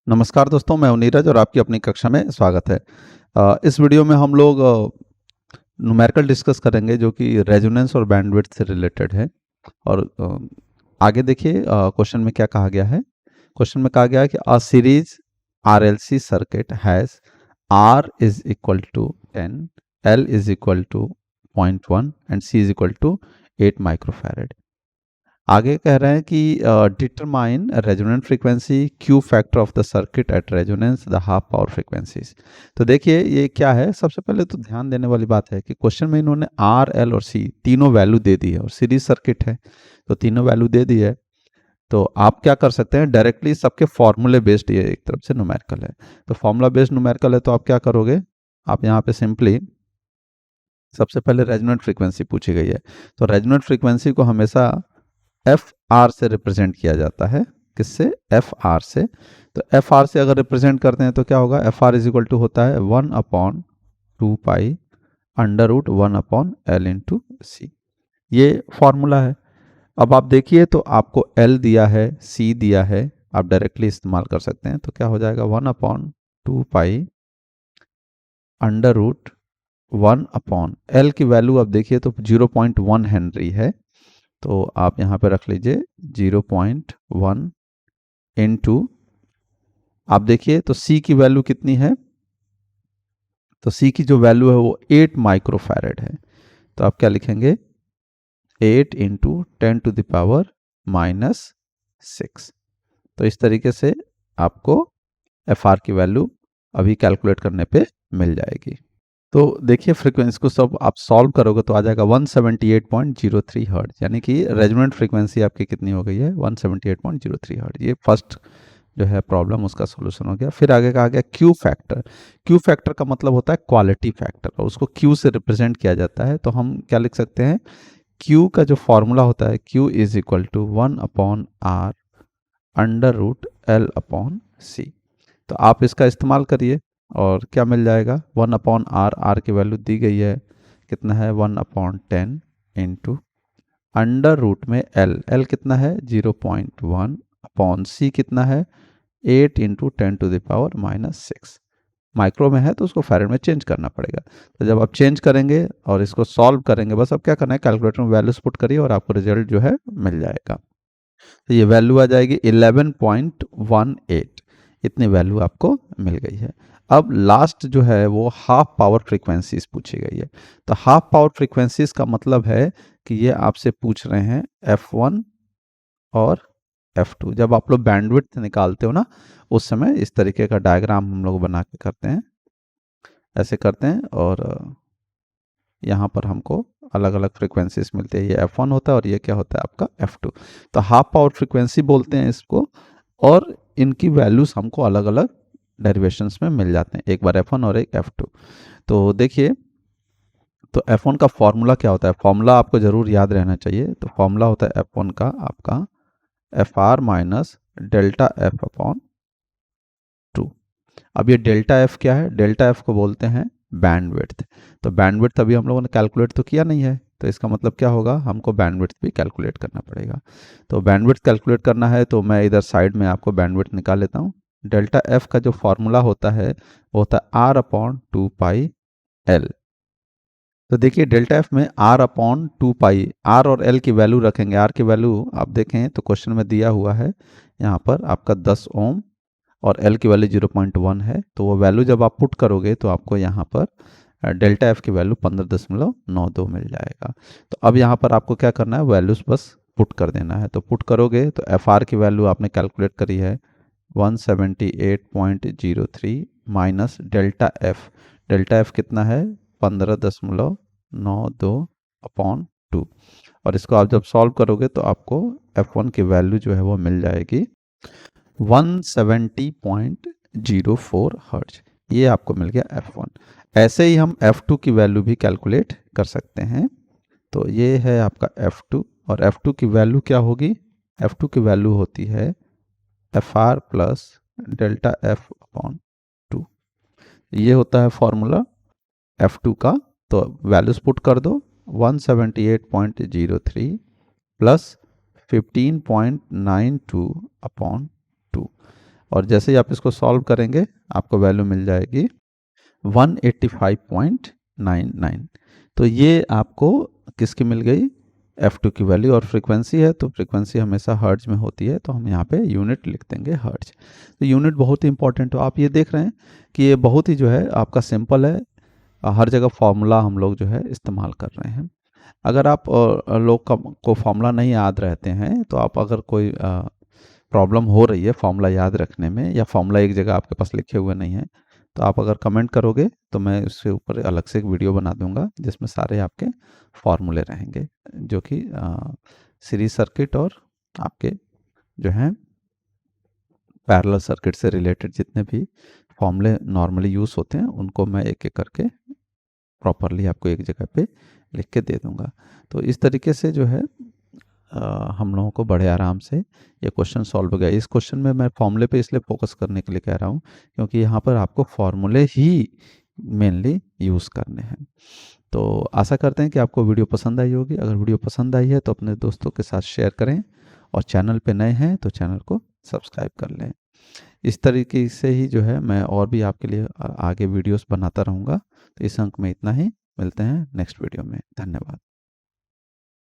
नमस्कार दोस्तों, मैं हूं नीरज और आपकी अपनी कक्षा में स्वागत है। इस वीडियो में हम लोग न्यूमेरिकल डिस्कस करेंगे जो कि रेजोनेंस और बैंडविड्थ से रिलेटेड है। और आगे देखिए क्वेश्चन में क्या कहा गया है। क्वेश्चन में कहा गया है कि a series RLC circuit has R is equal to 10, L is equal to 0.1 and C is equal to 8 microfarad. आगे कह रहे हैं कि determine resonant frequency Q factor of the circuit at resonance the half power frequencies. तो देखिए ये क्या है। सबसे पहले तो ध्यान देने वाली बात है कि क्वेश्चन में इन्होंने आर एल और सी तीनों वैल्यू दे दी है और सीरीज सर्किट है तो तीनों वैल्यू दे दी है। तो आप क्या कर सकते हैं, डायरेक्टली सबके फॉर्मूले बेस्ड, ये एक तरफ से न्यूमेरिकल है तो फॉर्मूला बेस्ड न्यूमेरिकल है तो आप क्या करोगे, आप यहाँ पे सिंपली सबसे पहले रेजोनेंट फ्रीक्वेंसी पूछी गई है तो रेजोनेंट फ्रीक्वेंसी को हमेशा एफ आर से रिप्रेजेंट किया जाता है। किससे? एफ आर से। तो एफ आर से अगर रिप्रेजेंट करते हैं तो क्या होगा, F R is equal to होता है 1/2 pi under root 1/L into C. ये फॉर्मूला है। अब आप देखिए तो आपको एल दिया है, सी दिया है, आप डायरेक्टली इस्तेमाल कर सकते हैं तो क्या हो जाएगा 1/2 पाई अंडर रूट 1/L की वैल्यू अब देखिए तो 0.1 हेनरी है तो आप यहाँ पे रख लीजिए 0.1 इनटू, आप देखिए तो C की वैल्यू कितनी है, तो C की जो वैल्यू है वो 8 माइक्रोफैरेड है। तो आप क्या लिखेंगे, 8 इंटू 10⁻⁻⁶। तो इस तरीके से आपको FR की वैल्यू अभी कैलकुलेट करने पे मिल जाएगी। तो देखिए फ्रीक्वेंसी को सब आप सॉल्व करोगे तो आ जाएगा 178.03 हर्ट्ज, यानी कि रेजोनेंट फ्रीक्वेंसी आपकी कितनी हो गई है 178.03 हर्ट्ज। ये फर्स्ट जो है प्रॉब्लम उसका सॉल्यूशन हो गया। फिर आगे कहा गया क्यू फैक्टर। क्यू फैक्टर का मतलब होता है क्वालिटी फैक्टर और उसको क्यू से रिप्रेजेंट किया जाता है तो हम क्या लिख सकते हैं, क्यू का जो फॉर्मूला होता है Q is equal to 1/R under root L upon C. तो आप इसका इस्तेमाल करिए और क्या मिल जाएगा 1/R, R की वैल्यू दी गई है कितना है 1/10 इंटू अंडर रूट में L कितना है 0.1 अपॉन सी कितना है 8 इंटू 10⁻⁻⁶। माइक्रो में है तो उसको फैरेड में चेंज करना पड़ेगा। तो जब आप चेंज करेंगे और इसको सॉल्व करेंगे, बस अब क्या करना है कैलकुलेटर में वैल्यूज पुट करिए और आपको रिजल्ट जो है मिल जाएगा। तो ये वैल्यू आ जाएगी 11.18, इतनी वैल्यू आपको मिल गई है। अब लास्ट जो है वो हाफ पावर फ्रीक्वेंसीज पूछी गई है। तो हाफ पावर फ्रीक्वेंसीज का मतलब है कि ये आपसे पूछ रहे हैं F1 और F2। जब आप लोग बैंडविड्थ निकालते हो ना उस समय इस तरीके का डायग्राम हम लोग बना के करते हैं, ऐसे करते हैं और यहाँ पर हमको अलग अलग फ्रीक्वेंसीज मिलते हैं। ये F1 होता है और ये क्या होता है आपका F2। तो हाफ पावर फ्रीक्वेंसी बोलते हैं इसको और इनकी वैल्यूज हमको अलग अलग डेरिवेशंस में मिल जाते हैं, एक बार F1 और एक F2। तो देखिए तो F1 का फॉर्मूला क्या होता है, फॉर्मूला आपको जरूर याद रहना चाहिए। तो फॉर्मूला होता है F1 का आपका FR minus delta F upon 2। अब ये डेल्टा एफ क्या है, डेल्टा एफ को बोलते हैं बैंडविड्थ। तो बैंडविड्थ अभी हम लोगों ने कैलकुलेट तो किया नहीं है तो इसका मतलब क्या होगा, हमको बैंडविड्थ भी कैलकुलेट करना पड़ेगा। तो बैंडविड्थ कैलकुलेट करना है तो मैं इधर साइड में आपको बैंडविड्थ निकाल लेता हूँ। डेल्टा एफ का जो फॉर्मूला होता है वो होता है R/2πL। तो देखिए डेल्टा एफ में R/2π, R और L की वैल्यू रखेंगे। R की वैल्यू आप देखें तो क्वेश्चन में दिया हुआ है यहाँ पर आपका 10 ओम और L की वैल्यू 0.1 है। तो वो वैल्यू जब आप पुट करोगे तो आपको यहाँ पर डेल्टा एफ की वैल्यू 15.92 मिल जाएगा। तो अब यहाँ पर आपको क्या करना है, वैल्यूज बस पुट कर देना है। तो पुट करोगे तो एफ आर की वैल्यू आपने कैलकुलेट करी है 178.03 माइनस डेल्टा एफ कितना है 15.92 अपॉन 2। और इसको आप जब सॉल्व करोगे तो आपको F1 की वैल्यू जो है वो मिल जाएगी 170.04 हर्ट्ज। ये आपको मिल गया F1। ऐसे ही हम F2 की वैल्यू भी कैलकुलेट कर सकते हैं। तो ये है आपका F2 और F2 की वैल्यू क्या होगी, F2 की वैल्यू होती है FR plus delta F upon 2। ये होता है फॉर्मूला F2 का। तो वैल्यूज पुट कर दो 178.03 प्लस 15.92 अपॉन 2। और जैसे ही आप इसको सॉल्व करेंगे आपको वैल्यू मिल जाएगी 185.99। तो ये आपको किसकी मिल गई, F2 की वैल्यू। और फ्रीक्वेंसी है तो फ्रीक्वेंसी हमेशा हर्ट्ज में होती है, तो हम यहाँ पे यूनिट लिख देंगे हर्ट्ज। तो यूनिट बहुत ही इंपॉर्टेंट हो। आप ये देख रहे हैं कि ये बहुत ही जो है आपका सिंपल है, हर जगह फार्मूला हम लोग जो है इस्तेमाल कर रहे हैं। अगर आप लोग को फार्मूला नहीं याद रहते हैं, तो आप अगर कोई प्रॉब्लम हो रही है फार्मूला याद रखने में, या फार्मूला एक जगह आपके पास लिखे हुए नहीं है, तो आप अगर कमेंट करोगे तो मैं उसके ऊपर अलग से एक वीडियो बना दूंगा जिसमें सारे आपके फार्मूले रहेंगे, जो कि सीरीज सर्किट और आपके जो हैं पैरेलल सर्किट से रिलेटेड जितने भी फॉर्मूले नॉर्मली यूज़ होते हैं उनको मैं एक एक करके प्रॉपरली आपको एक जगह पे लिख के दे दूंगा। तो इस तरीके से जो है हम लोगों को बड़े आराम से ये क्वेश्चन सॉल्व हो गया। इस क्वेश्चन में मैं फॉर्मूले पे इसलिए फोकस करने के लिए कह रहा हूँ क्योंकि यहाँ पर आपको फॉर्मूले ही मेनली यूज़ करने हैं। तो आशा करते हैं कि आपको वीडियो पसंद आई होगी। अगर वीडियो पसंद आई है तो अपने दोस्तों के साथ शेयर करें, और चैनल पे नए हैं तो चैनल को सब्सक्राइब कर लें। इस तरीके से ही जो है मैं और भी आपके लिए आगे वीडियोस बनाता रहूँगा। तो इस अंक में इतना ही, मिलते हैं नेक्स्ट वीडियो में। धन्यवाद।